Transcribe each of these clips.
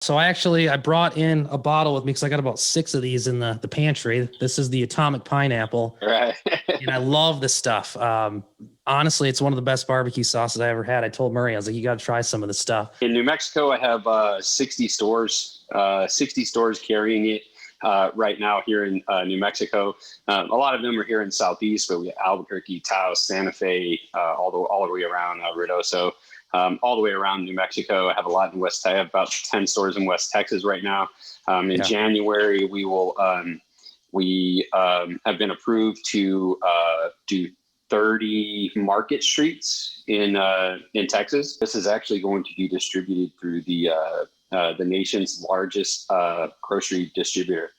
So I brought in a bottle with me because I got about 6 of these in the pantry. This is the Atomic Pineapple. Right. And I love this stuff. Honestly, it's one of the best barbecue sauces I ever had. I told Murray, I was like, you got to try some of this stuff. In New Mexico, I have 60 stores carrying it right now here in New Mexico. A lot of them are here in Southeast, but we have Albuquerque, Taos, Santa Fe, all the way around Ruidoso. All the way around New Mexico. I have a lot in I have about 10 stores in West Texas right now. In January, we have been approved to do 30 market streets in Texas. This is actually going to be distributed through the nation's largest grocery distributor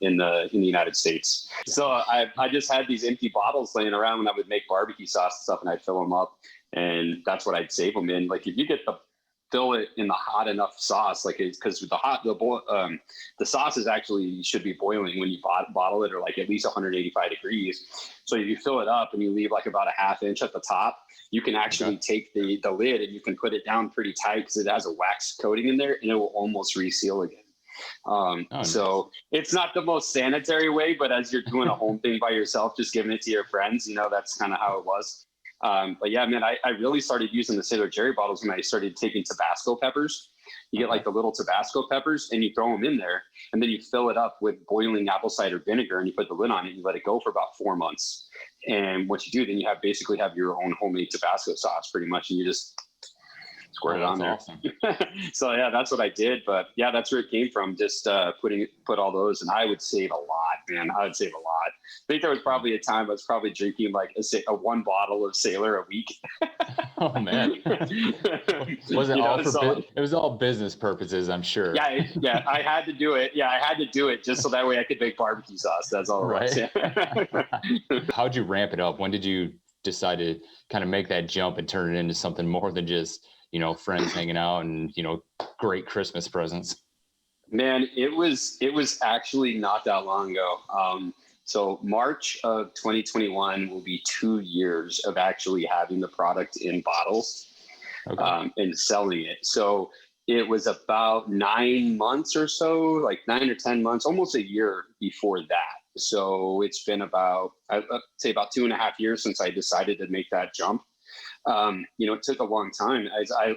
in the United States. So I just had these empty bottles laying around when I would make barbecue sauce and stuff, and I'd fill them up. And that's what I'd save them in. Like if you get fill it in the hot enough sauce, like because the sauce is actually should be boiling when you bottle it, or like at least 185 degrees. So if you fill it up and you leave like about a ½ inch at the top, you can actually take the lid and you can put it down pretty tight because it has a wax coating in there and it will almost reseal again. So it's not the most sanitary way, but as you're doing a home thing by yourself, just giving it to your friends, that's kind of how it was. But yeah, man, I really started using the Sailor Jerry bottles when I started taking Tabasco peppers. You get like the little Tabasco peppers and you throw them in there and then you fill it up with boiling apple cider vinegar and you put the lid on it and you let it go for about 4 months. And what you do, then you basically have your own homemade Tabasco sauce pretty much. And you just squirt it on there. Awesome. So yeah, that's what I did. But yeah, that's where it came from. Just put all those, and I would save a lot, man. I would save a lot. I think there was probably a time I was probably drinking like a 1 bottle of Sailor a week. Oh man. Was it it was all business purposes, I'm sure. Yeah, I had to do it. Yeah, I had to do it just so that way I could make barbecue sauce. That's all it was. How'd you ramp it up? When did you decide to kind of make that jump and turn it into something more than just, friends hanging out and, great Christmas presents? Man, it was actually not that long ago. So March of 2021 will be 2 years of actually having the product in bottles and selling it. So it was about 9 months or so, like 9 or 10 months, almost a year before that. So it's been about, I'd say about 2.5 years since I decided to make that jump. It took a long time.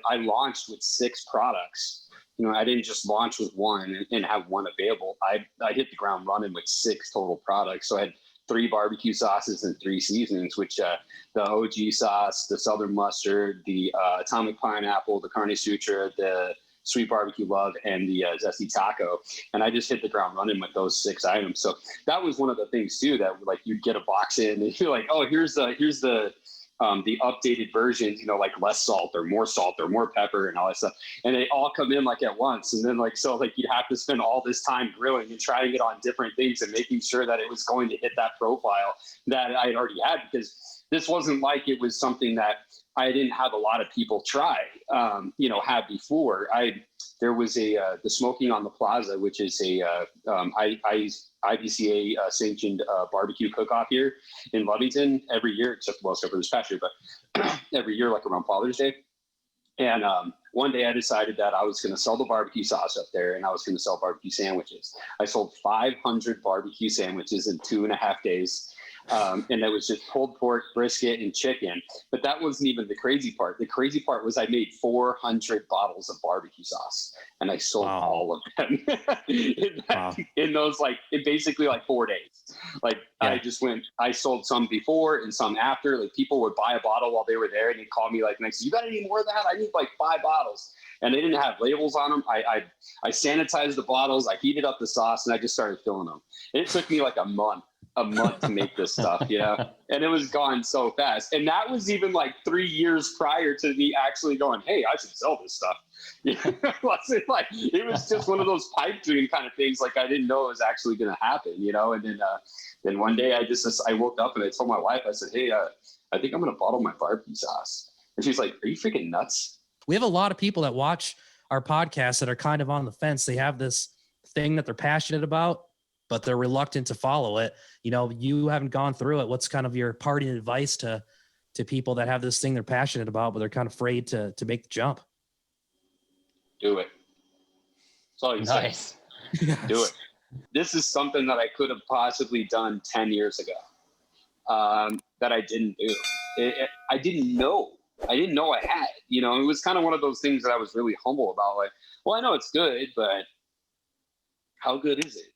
I launched with 6 products. I didn't just launch with one and have one available. I hit the ground running with 6 total products. So I had 3 barbecue sauces and 3 seasonings, which the OG sauce, the Southern mustard, the Atomic Pineapple, the Carne Sutra, the Sweet Barbecue Love, and the Zesty Taco. And I just hit the ground running with those 6 items. So that was one of the things too, that like you'd get a box in and you're like, oh, here's the updated versions, like less salt or more pepper and all that stuff. And they all come in like at once. And then you'd have to spend all this time grilling and trying it on different things and making sure that it was going to hit that profile that I had already had, because this wasn't like it was something that I didn't have a lot of people try, have before. There was the Smoking on the Plaza, which is a IBCA sanctioned barbecue cook-off here in Lovington every year, except for this past year, but every year, like around Father's Day. And one day I decided that I was going to sell the barbecue sauce up there and I was going to sell barbecue sandwiches. I sold 500 barbecue sandwiches in 2.5 days. And that was just pulled pork, brisket, and chicken. But that wasn't even the crazy part. The crazy part was I made 400 bottles of barbecue sauce, and I sold all of them in those, in basically 4 days. I sold some before and some after. Like people would buy a bottle while they were there, and they'd call me next, you got any more of that? I need 5 bottles. And they didn't have labels on them. I sanitized the bottles, I heated up the sauce, and I just started filling them. And it took me a month to make this stuff, and it was gone so fast. And that was even 3 years prior to me actually going, hey, I should sell this stuff. It was just one of those pipe dream kind of things. I didn't know it was actually going to happen, and then one day I woke up and I told my wife, I said, hey, I think I'm going to bottle my barbecue sauce. And she's like, are you freaking nuts? We have a lot of people that watch our podcast that are kind of on the fence. They have this thing that they're passionate about, but they're reluctant to follow it. You haven't gone through it. What's kind of your parting advice to people that have this thing they're passionate about, but they're kind of afraid to make the jump? Do it. That's all you say. Nice. Do it. This is something that I could have possibly done 10 years ago that I didn't do. I didn't know. I didn't know I had. You know, it was kind of one of those things that I was really humble about. Like, well, I know it's good, but how good is it?